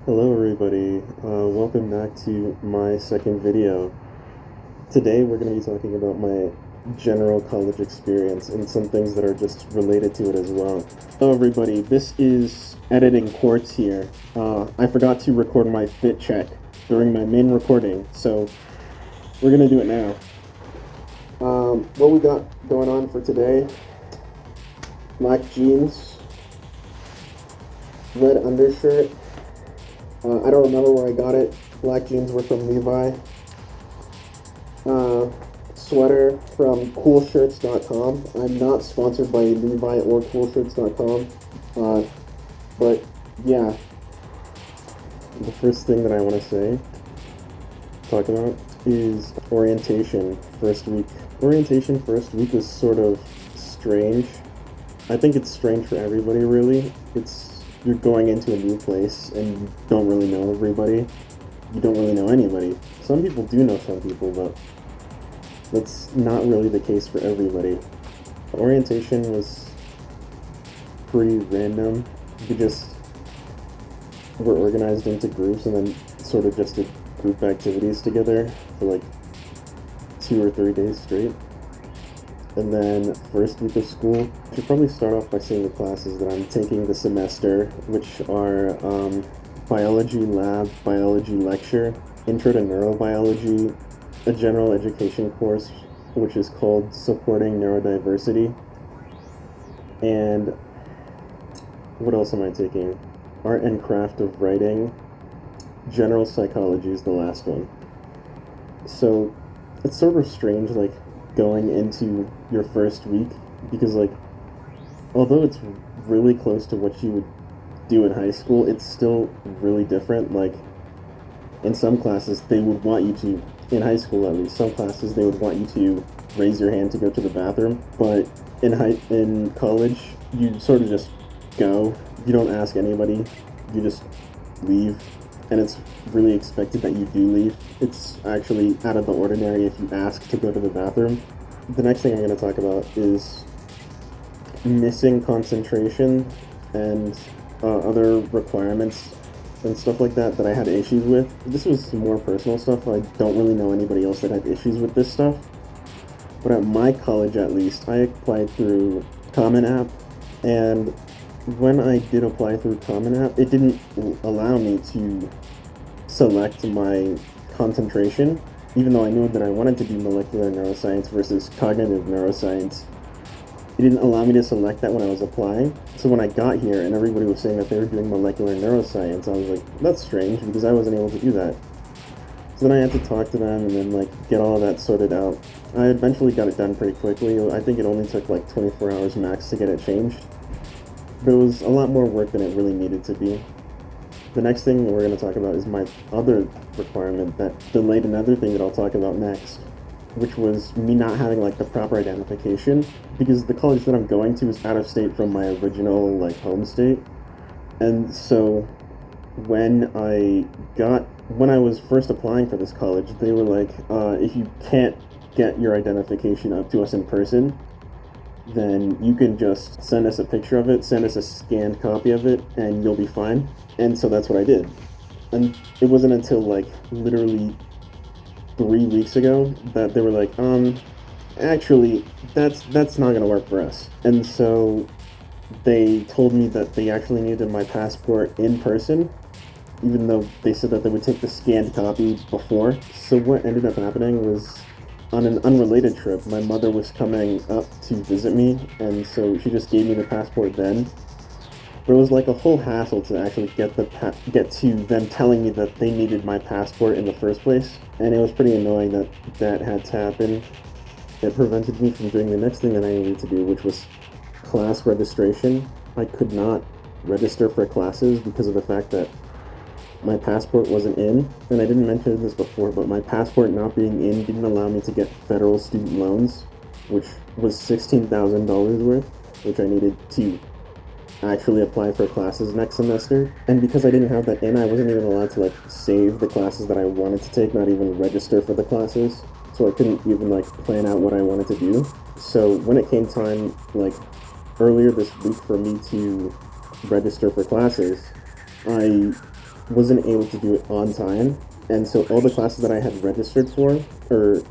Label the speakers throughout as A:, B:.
A: Hello everybody, welcome back to my second video. Today we're going to be talking about my general college experience and some things that are just related to it as well. Hello everybody, this is editing quartz here. I forgot to record my fit check during my main recording, so we're going to do it now. What we got going on for today: black jeans, red undershirt. I don't remember where I got it. Black jeans were from Levi. Sweater from coolshirts.com. I'm not sponsored by Levi or coolshirts.com. But yeah, the first thing that I want to talk about, is orientation first week. Orientation first week was sort of strange. I think it's strange for everybody, really. You're going into a new place and you don't really know everybody. You don't really know anybody. Some people do know some people, but that's not really the case for everybody. Orientation was pretty random. We just were organized into groups and then sort of just did group activities together for like 2 or 3 days straight. And then first week of school, I should probably start off by saying the classes that I'm taking this semester, which are biology lab, biology lecture, intro to neurobiology, a general education course which is called supporting neurodiversity, and what else am I taking? Art and craft of writing, general psychology is the last one. So it's sort of strange, like, going into your first week, because, like, although it's really close to what you would do in high school, it's still really different. Like, in some classes they would want you to, in high school at least, some classes they would want you to raise your hand to go to the bathroom, but in college you sort of just go. You don't ask anybody, you just leave, and it's really expected that you do leave. It's actually out of the ordinary if you ask to go to the bathroom. The next thing I'm going to talk about is missing concentration and other requirements and stuff like that I had issues with. This was more personal stuff. I don't really know anybody else that had issues with this stuff. But at my college, at least, I applied through Common App, and when I did apply through Common App, it didn't allow me to select my concentration, even though I knew that I wanted to do molecular neuroscience versus cognitive neuroscience. It didn't allow me to select that when I was applying. So when I got here and everybody was saying that they were doing molecular neuroscience, I was like, that's strange, because I wasn't able to do that. So then I had to talk to them and then, like, get all of that sorted out. I eventually got it done pretty quickly. I think it only took like 24 hours max to get it changed. But it was a lot more work than it really needed to be. The next thing we're going to talk about is my other requirement that delayed another thing that I'll talk about next, which was me not having, like, the proper identification, because the college that I'm going to is out of state from my original, like, home state. And so when I was first applying for this college, they were like, if you can't get your identification up to us in person, then you can just send us a picture of it, send us a scanned copy of it, and you'll be fine. And so that's what I did. And it wasn't until, like, literally 3 weeks ago that they were like, actually, that's not gonna work for us. And so they told me that they actually needed my passport in person, even though they said that they would take the scanned copy before. So what ended up happening was, on an unrelated trip, my mother was coming up to visit me, and so she just gave me the passport then. But it was like a whole hassle to actually get to them telling me that they needed my passport in the first place, and it was pretty annoying that that had to happen. It prevented me from doing the next thing that I needed to do, which was class registration. I could not register for classes because of the fact that my passport wasn't in. And I didn't mention this before, but my passport not being in didn't allow me to get federal student loans, which was $16,000 worth, which I needed to actually apply for classes next semester. And because I didn't have that in, I wasn't even allowed to, like, save the classes that I wanted to take, not even register for the classes. So I couldn't even, like, plan out what I wanted to do. So when it came time, like, earlier this week for me to register for classes, I wasn't able to do it on time, and so all the classes that I had registered for or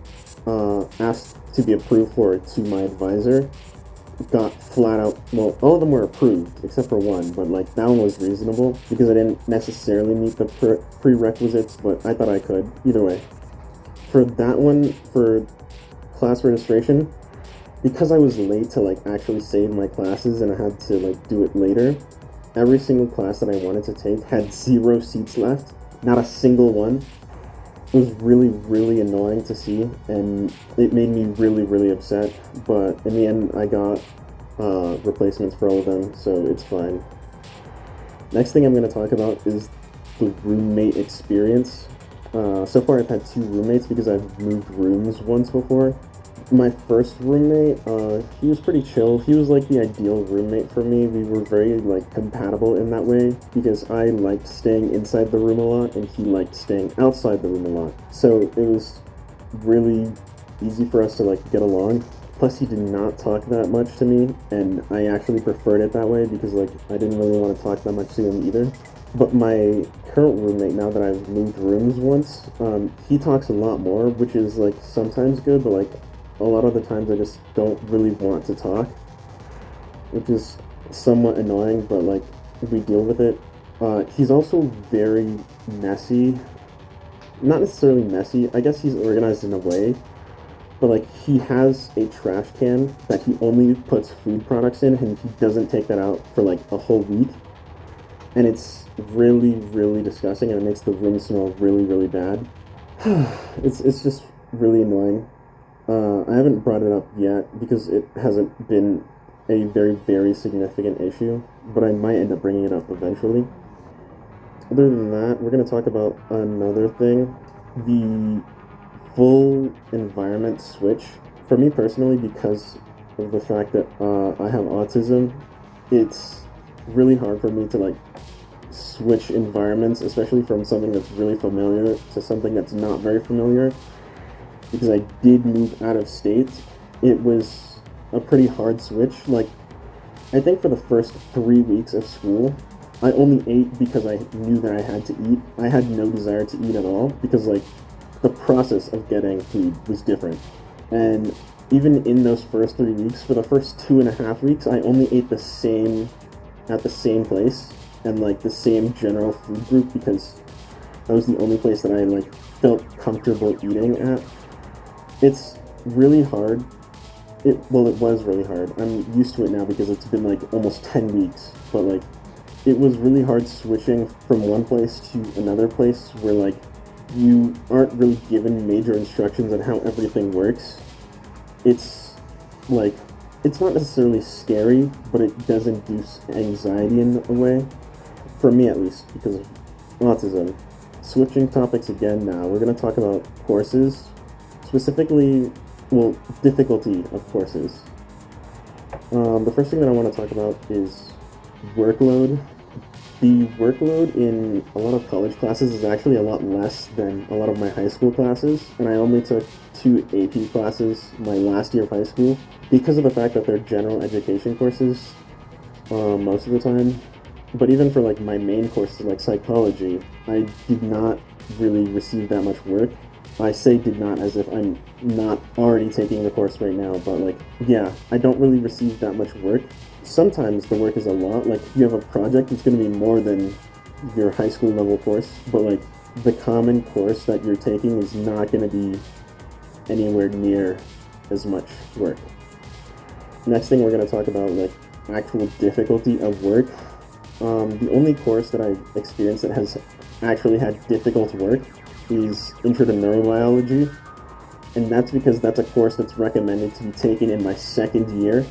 A: asked to be approved for to my advisor got flat out. Well, all of them were approved except for one, but like that one was reasonable because I didn't necessarily meet the prerequisites, but I thought I could. Either way, for that one, for class registration, because I was late to like actually save my classes and I had to like do it later, every single class that I wanted to take had 0 seats left, not a single one. It was really, really annoying to see, and it made me really, really upset. But in the end, I got replacements for all of them, so it's fine. Next thing I'm going to talk about is the roommate experience. So far, I've had 2 roommates because I've moved rooms once before. My first roommate, he was pretty chill. He was like the ideal roommate for me. We were very like compatible in that way because I liked staying inside the room a lot and he liked staying outside the room a lot. So it was really easy for us to like get along. Plus, he did not talk that much to me, and I actually preferred it that way because like I didn't really want to talk that much to him either. But my current roommate, now that I've moved rooms once, he talks a lot more, which is like sometimes good, but like a lot of the times I just don't really want to talk, which is somewhat annoying, but like we deal with it. He's also very messy. Not necessarily messy, I guess he's organized in a way, but like he has a trash can that he only puts food products in and he doesn't take that out for like a whole week. And it's really, really disgusting and it makes the room smell really, really bad. It's just really annoying. I haven't brought it up yet because it hasn't been a very, very significant issue, but I might end up bringing it up eventually. Other than that, we're going to talk about another thing, the full environment switch. For me personally, because of the fact that I have autism, it's really hard for me to like switch environments, especially from something that's really familiar to something that's not very familiar. Because I did move out of state, it was a pretty hard switch. Like, I think for the first 3 weeks of school, I only ate because I knew that I had to eat. I had no desire to eat at all because, like, the process of getting food was different. And even in those first 3 weeks, for the first 2.5 weeks, I only ate the same at the same place and like the same general food group because that was the only place that I like felt comfortable eating at. It's really hard. It was really hard. I'm used to it now because it's been like almost 10 weeks. But like it was really hard switching from one place to another place where like you aren't really given major instructions on how everything works. It's like it's not necessarily scary, but it does induce anxiety in a way. For me at least, because of autism. Switching topics again now. We're gonna talk about courses. Specifically, well, difficulty of courses. The first thing that I want to talk about is workload. The workload in a lot of college classes is actually a lot less than a lot of my high school classes, and I only took 2 AP classes my last year of high school because of the fact that they're general education courses most of the time. But even for like my main courses like psychology, I did not really receive that much work. I say did not as if I'm not already taking the course right now, but like, yeah, I don't really receive that much work. Sometimes the work is a lot. Like, if you have a project, it's going to be more than your high school level course, but like, the common course that you're taking is not going to be anywhere near as much work. Next thing we're going to talk about, like, actual difficulty of work. The only course that I've experienced that has actually had difficult work is Intro to Neurobiology, and that's because that's a course that's recommended to be taken in my second year,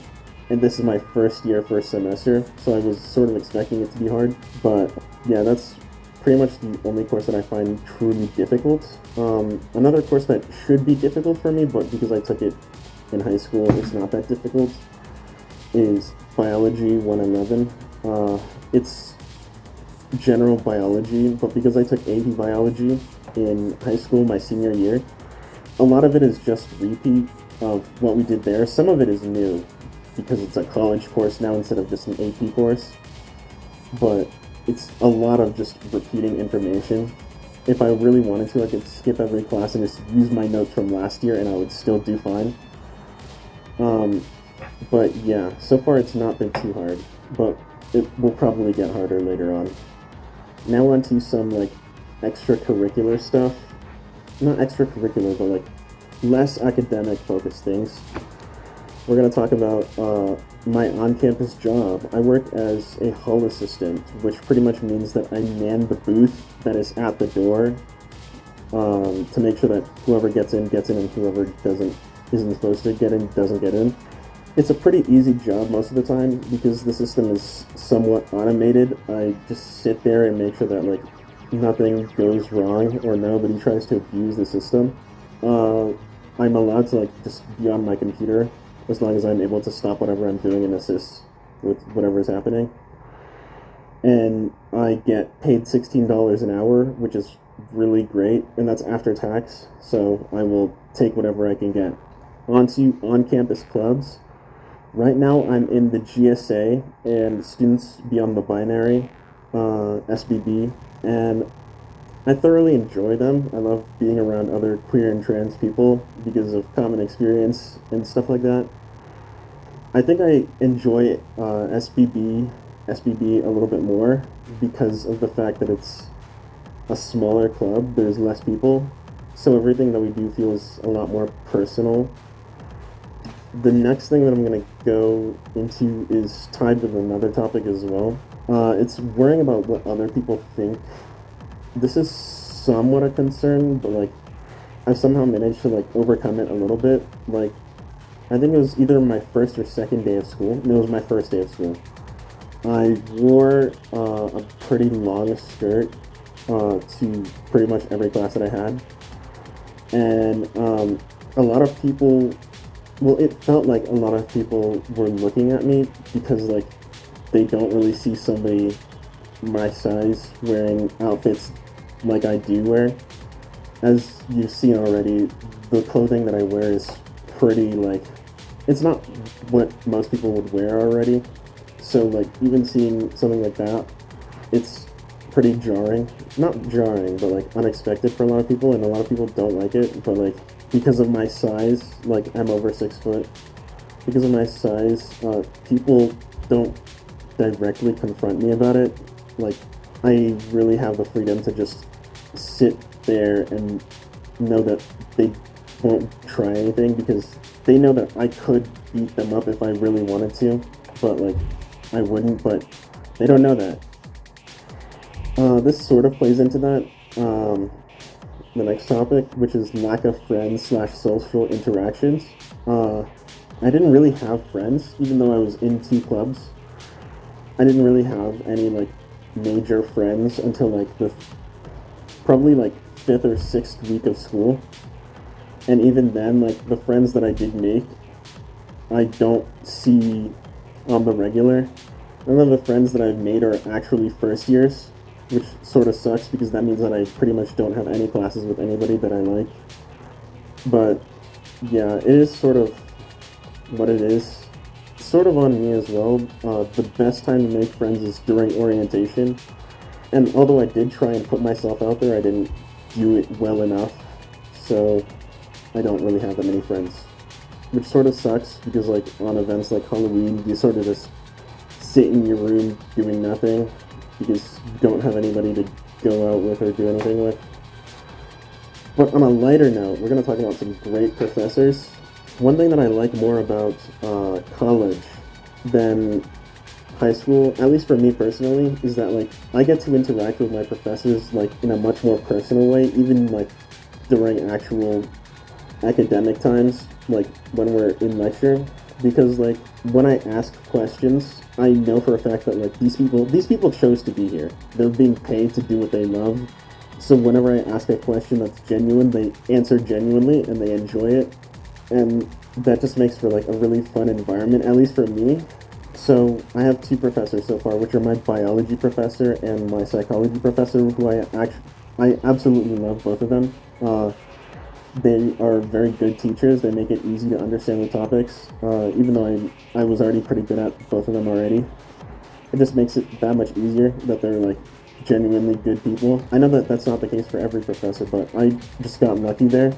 A: and this is my first year, first semester, so I was sort of expecting it to be hard, but yeah, that's pretty much the only course that I find truly difficult. Another course that should be difficult for me, but because I took it in high school, it's not that difficult, is Biology 111. It's general biology, but because I took AP biology in high school my senior year, a lot of it is just repeat of what we did there. Some of it is new because it's a college course now instead of just an AP course. But it's a lot of just repeating information. If I really wanted to, I could skip every class and just use my notes from last year, and I would still do fine. Um, but yeah, so far it's not been too hard, but it will probably get harder later on. Now on to some like extracurricular stuff. Not extracurricular, but like less academic focused things. We're going to talk about my on campus job. I work as a hall assistant, which pretty much means that I man the booth that is at the door to make sure that whoever gets in, and whoever isn't supposed to get in doesn't get in. It's a pretty easy job most of the time because the system is somewhat automated. I just sit there and make sure that like nothing goes wrong or nobody tries to abuse the system. Uh, I'm allowed to like just be on my computer as long as I'm able to stop whatever I'm doing and assist with whatever is happening. And I get paid $16 an hour, which is really great, and that's after tax. So I will take whatever I can get. On to on-campus clubs. Right now, I'm in the GSA and Students Beyond the Binary, SBB, and I thoroughly enjoy them. I love being around other queer and trans people because of common experience and stuff like that. I think I enjoy SBB a little bit more because of the fact that it's a smaller club. There's less people, so everything that we do feels a lot more personal. The next thing that I'm going to go into is tied with another topic as well. It's worrying about what other people think. This is somewhat a concern, but like I've somehow managed to like overcome it a little bit. Like I think it was either my first or second day of school. No, it was my first day of school. I wore a pretty long skirt to pretty much every class that I had, and a lot of people. Well, it felt like a lot of people were looking at me because like they don't really see somebody my size wearing outfits like I do wear. As you've seen already, the clothing that I wear is pretty like it's not what most people would wear already. So like even seeing something like that, it's pretty jarring. Not jarring, but like unexpected for a lot of people, and a lot of people don't like it. But like because of my size, like I'm over 6 foot. Because of my size, people don't directly confront me about it. Like I really have the freedom to just sit there and know that they won't try anything because they know that I could beat them up if I really wanted to, but like I wouldn't. But they don't know that. This sort of plays into that. The next topic, which is lack of friends slash social interactions. I didn't really have friends, even though I was in two clubs. I didn't really have any like major friends until like the probably like fifth or sixth week of school. And even then, like the friends that I did make, I don't see on the regular. None of the friends that I've made are actually first years, which sort of sucks because that means that I pretty much don't have any classes with anybody that I like. But yeah, it is sort of what it is. Sort of on me as well. The best time to make friends is during orientation. And although I did try and put myself out there, I didn't do it well enough. So I don't really have that many friends. Which sort of sucks because like on events like Halloween, you sort of just sit in your room doing nothing because you don't have anybody to go out with or do anything with. But on a lighter note, we're going to talk about some great professors. One thing that I like more about college than high school, at least for me personally, is that like I get to interact with my professors like in a much more personal way, even like during actual academic times, like when we're in lecture, because like when I ask questions, I know for a fact that like these people chose to be here. They're being paid to do what they love. So whenever I ask a question that's genuine, they answer genuinely and they enjoy it. And that just makes for like a really fun environment, at least for me. So I have two professors so far, which are my biology professor and my psychology professor, who I absolutely love both of them. They are very good teachers. They make it easy to understand the topics, even though I was already pretty good at both of them already. it just makes it that much easier that they're like genuinely good people. I know that that's not the case for every professor, but I just got lucky there.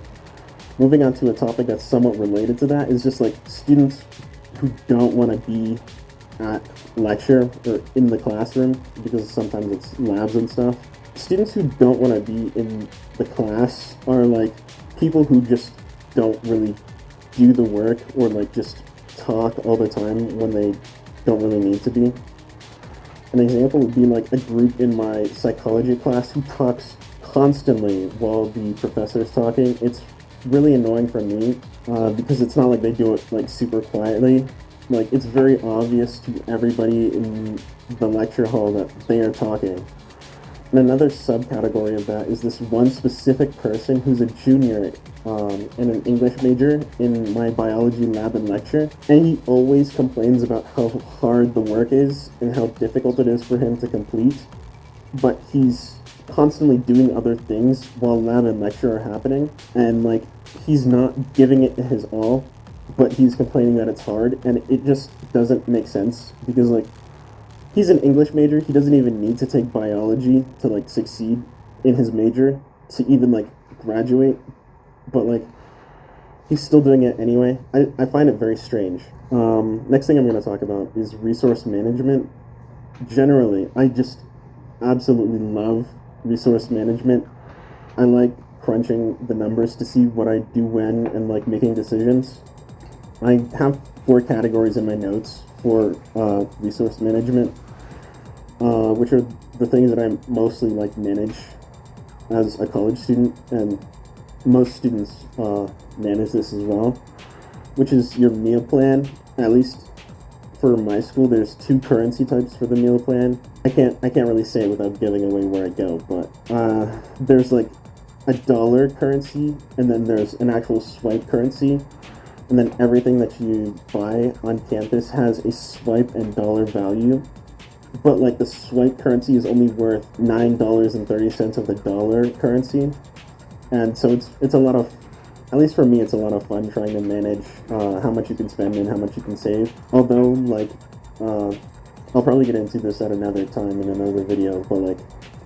A: Moving on to a topic that's somewhat related to that is just like students who don't want to be at lecture or in the classroom because sometimes it's labs and stuff. Students who don't want to be in the class are like people who just don't really do the work or like just talk all the time when they don't really need to be. An example would be like a group in my psychology class who talks constantly while the professor is talking. It's really annoying for me because it's not like they do it like super quietly. Like it's very obvious to everybody in the lecture hall that they are talking. And another subcategory of that is this one specific person who's a junior and an English major in my biology lab and lecture. And he always complains about how hard the work is and how difficult it is for him to complete. But he's constantly doing other things while lab and lecture are happening. And like, he's not giving it his all, but he's complaining that it's hard. And it just doesn't make sense because like, he's an English major. He doesn't even need to take biology to like succeed in his major to even like graduate. But like he's still doing it anyway. I find it very strange. Next thing I'm going to talk about is resource management. Generally, I just absolutely love resource management. I like crunching the numbers to see what I do when and like making decisions. I have 4 categories in my notes for resource management, which are the things that I mostly like manage as a college student, and most students manage this as well, which is your meal plan. At least for my school, there's 2 currency types for the meal plan. I can't really say it without giving away where I go, but there's like a dollar currency, and then there's an actual swipe currency. And then everything that you buy on campus has a swipe and dollar value. But like the swipe currency is only worth $9.30 of the dollar currency. And so it's a lot of, at least for me, it's a lot of fun trying to manage how much you can spend and how much you can save. Although like, I'll probably get into this at another time in another video, but like,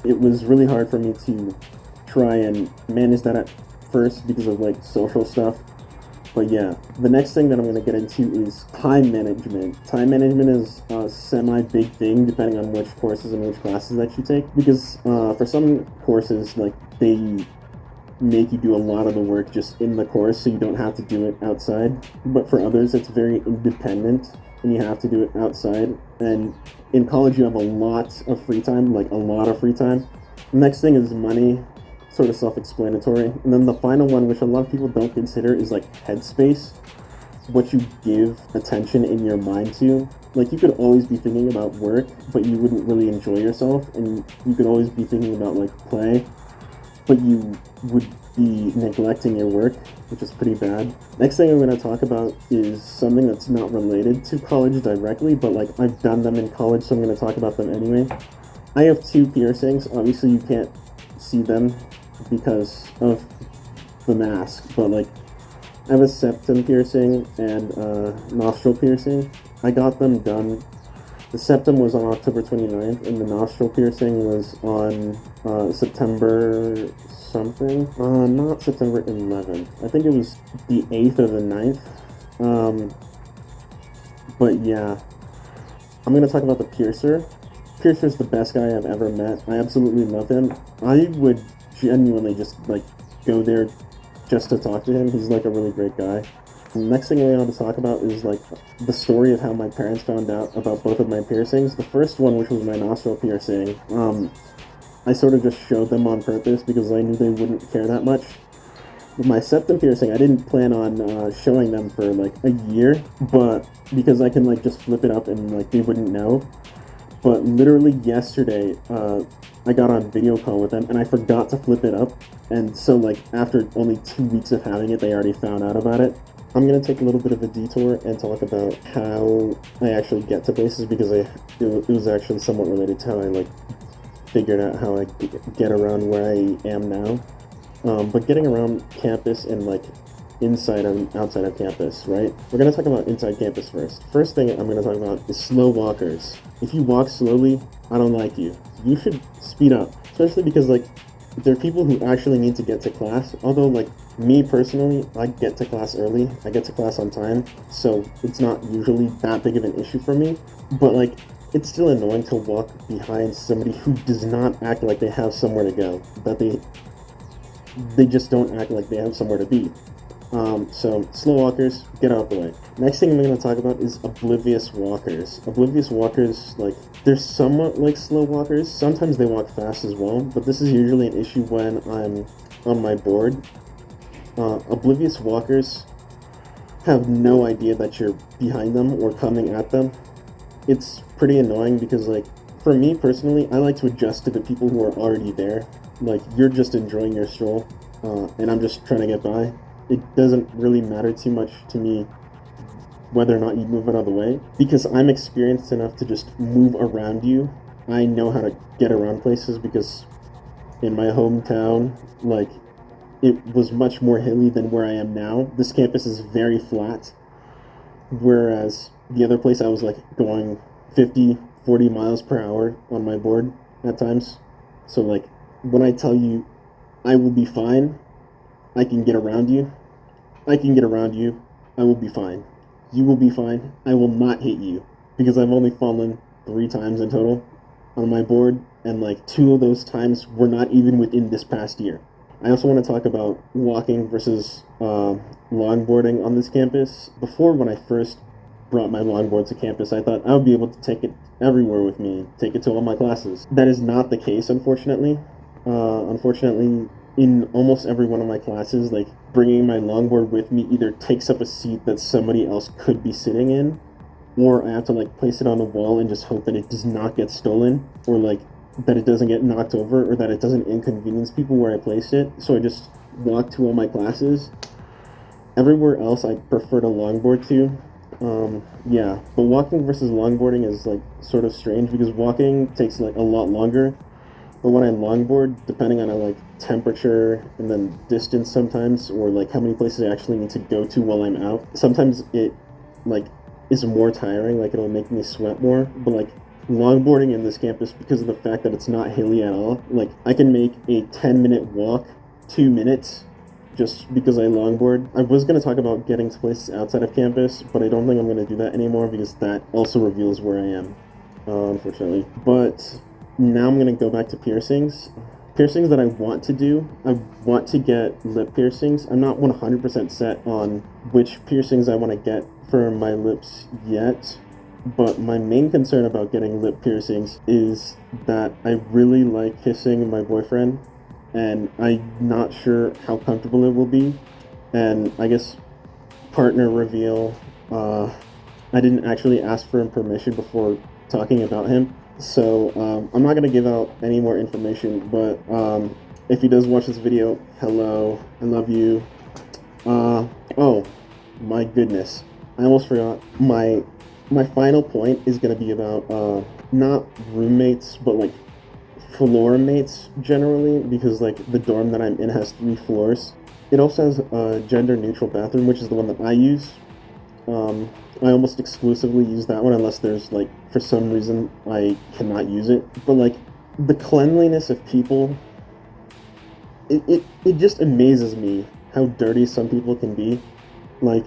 A: it was really hard for me to try and manage that at first because of like social stuff. But yeah, the next thing that I'm going to get into is time management. Time management is a semi-big thing depending on which courses and which classes that you take. Because for some courses, like, they make you do a lot of the work just in the course, so you don't have to do it outside. But for others, it's very independent, and you have to do it outside. And in college, you have a lot of free time, like a lot of free time. The next thing is money. Sort of self-explanatory. And then the final one, which a lot of people don't consider, is like headspace, what you give attention in your mind to. Like, you could always be thinking about work, but you wouldn't really enjoy yourself, and you could always be thinking about like play, but you would be neglecting your work, which is pretty bad. Next thing I'm going to talk about is something that's not related to college directly, but like I've done them in college, so I'm going to talk about them anyway. I have 2 piercings. Obviously you can't see them because of the mask, but like I have a septum piercing and nostril piercing. I got them done. The septum was on October 29th, and the nostril piercing was on September something. Not September 11th. I think it was the 8th or the 9th. But yeah, I'm gonna talk about the piercer. Piercer's the best guy I've ever met. I absolutely love him. I would genuinely just like go there just to talk to him. He's like a really great guy. The next thing I want to talk about is like the story of how my parents found out about both of my piercings. The first one, which was my nostril piercing, I sort of just showed them on purpose because I knew they wouldn't care that much. With my septum piercing, I didn't plan on showing them for like a year, but because I can like just flip it up and like they wouldn't know. But literally yesterday, I got on video call with them and I forgot to flip it up. And so like after only 2 weeks of having it, they already found out about it. I'm going to take a little bit of a detour and talk about how I actually get to places because it was actually somewhat related to how I like figured out how I get around where I am now. But getting around campus and like inside and outside of campus, right? We're going to talk about inside campus first. First thing I'm going to talk about is slow walkers. If you walk slowly, I don't like you. You should speed up, especially because like there are people who actually need to get to class. Although like me personally, I get to class early. I get to class on time, so it's not usually that big of an issue for me. But like it's still annoying to walk behind somebody who does not act like they have somewhere to go. That they just don't act like they have somewhere to be. So slow walkers, get out of the way. Next thing I'm going to talk about is oblivious walkers. Oblivious walkers, like they're somewhat like slow walkers. Sometimes they walk fast as well, but this is usually an issue when I'm on my board. Oblivious walkers have no idea that you're behind them or coming at them. It's pretty annoying because like for me personally, I like to adjust to the people who are already there. Like you're just enjoying your stroll, and I'm just trying to get by. It doesn't really matter too much to me whether or not you move out of the way because I'm experienced enough to just move around you. I know how to get around places because in my hometown, like it was much more hilly than where I am now. This campus is very flat, whereas the other place I was like going 50, 40 miles per hour on my board at times. So like when I tell you I will be fine, I can get around you. I can get around you. I will be fine. You will be fine. I will not hit you because I've only fallen 3 times in total on my board, and like 2 of those times were not even within this past year. I also want to talk about walking versus longboarding on this campus. Before, when I first brought my longboard to campus, I thought I would be able to take it everywhere with me, take it to all my classes. That is not the case, unfortunately. Unfortunately, in almost every one of my classes, like bringing my longboard with me either takes up a seat that somebody else could be sitting in, or I have to like place it on the wall and just hope that it does not get stolen, or like that it doesn't get knocked over, or that it doesn't inconvenience people where I placed it. So I just walk to all my classes. Everywhere else, I prefer to longboard to. Yeah, but walking versus longboarding is like sort of strange because walking takes like a lot longer. But when I longboard, depending on like temperature and then distance sometimes, or like how many places I actually need to go to while I'm out, sometimes it like is more tiring. Like it'll make me sweat more. But like longboarding in this campus, because of the fact that it's not hilly at all, like I can make a 10-minute walk 2 minutes just because I longboard. I was going to talk about getting to places outside of campus, but I don't think I'm going to do that anymore because that also reveals where I am, unfortunately. But now I'm going to go back to piercings. Piercings that I want to do, I want to get lip piercings. I'm not 100% set on which piercings I want to get for my lips yet, but my main concern about getting lip piercings is that I really like kissing my boyfriend, and I'm not sure how comfortable it will be. And I guess partner reveal, I didn't actually ask for him permission before talking about him, so I'm not going to give out any more information, but if he does watch this video, hello, I love you. Oh, my goodness. I almost forgot. My final point is going to be about not roommates, but like floor mates generally, because like the dorm that I'm in has 3 floors. It also has a gender neutral bathroom, which is the one that I use. I almost exclusively use that one unless there's like for some reason I cannot use it. But like the cleanliness of people, it just amazes me how dirty some people can be. Like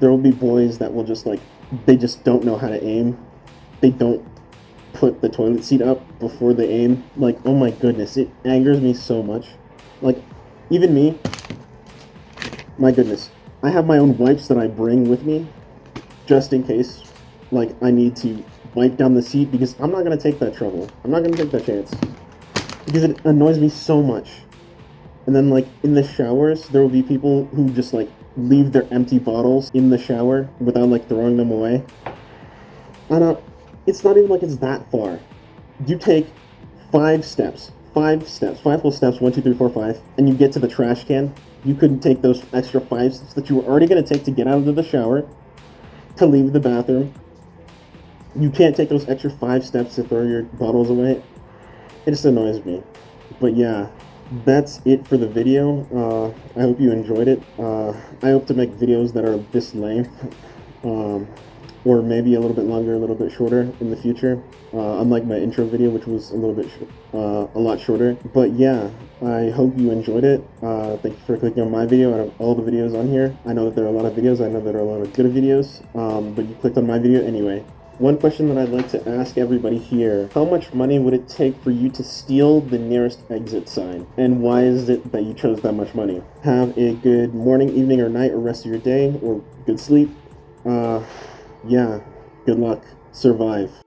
A: there will be boys that will just like they just don't know how to aim. They don't put the toilet seat up before they aim. Like, oh my goodness, it angers me so much. Like, even me, my goodness, I have my own wipes that I bring with me just in case, like, I need to wipe down the seat because I'm not gonna take that trouble. I'm not gonna take that chance because it annoys me so much. And then, like, in the showers, there will be people who just like leave their empty bottles in the shower without like throwing them away. I don't. It's not even like it's that far. You take 5 steps, 5 steps, 5 full steps, 1, 2, 3, 4, 5, and you get to the trash can. You couldn't take those extra 5 steps that you were already going to take to get out of the shower, to leave the bathroom. You can't take those extra 5 steps to throw your bottles away. It just annoys me. But yeah, that's it for the video. I hope you enjoyed it. I hope to make videos that are this length, um, or maybe a little bit longer, a little bit shorter in the future. Unlike my intro video, which was a little bit, a lot shorter. But yeah, I hope you enjoyed it. Thank you for clicking on my video out of all the videos on here. I know that there are a lot of videos. I know there are a lot of good videos, but you clicked on my video anyway. One question that I'd like to ask everybody here: how much money would it take for you to steal the nearest exit sign? And why is it that you chose that much money? Have a good morning, evening, or night, or rest of your day, or good sleep. Yeah, good luck. Survive.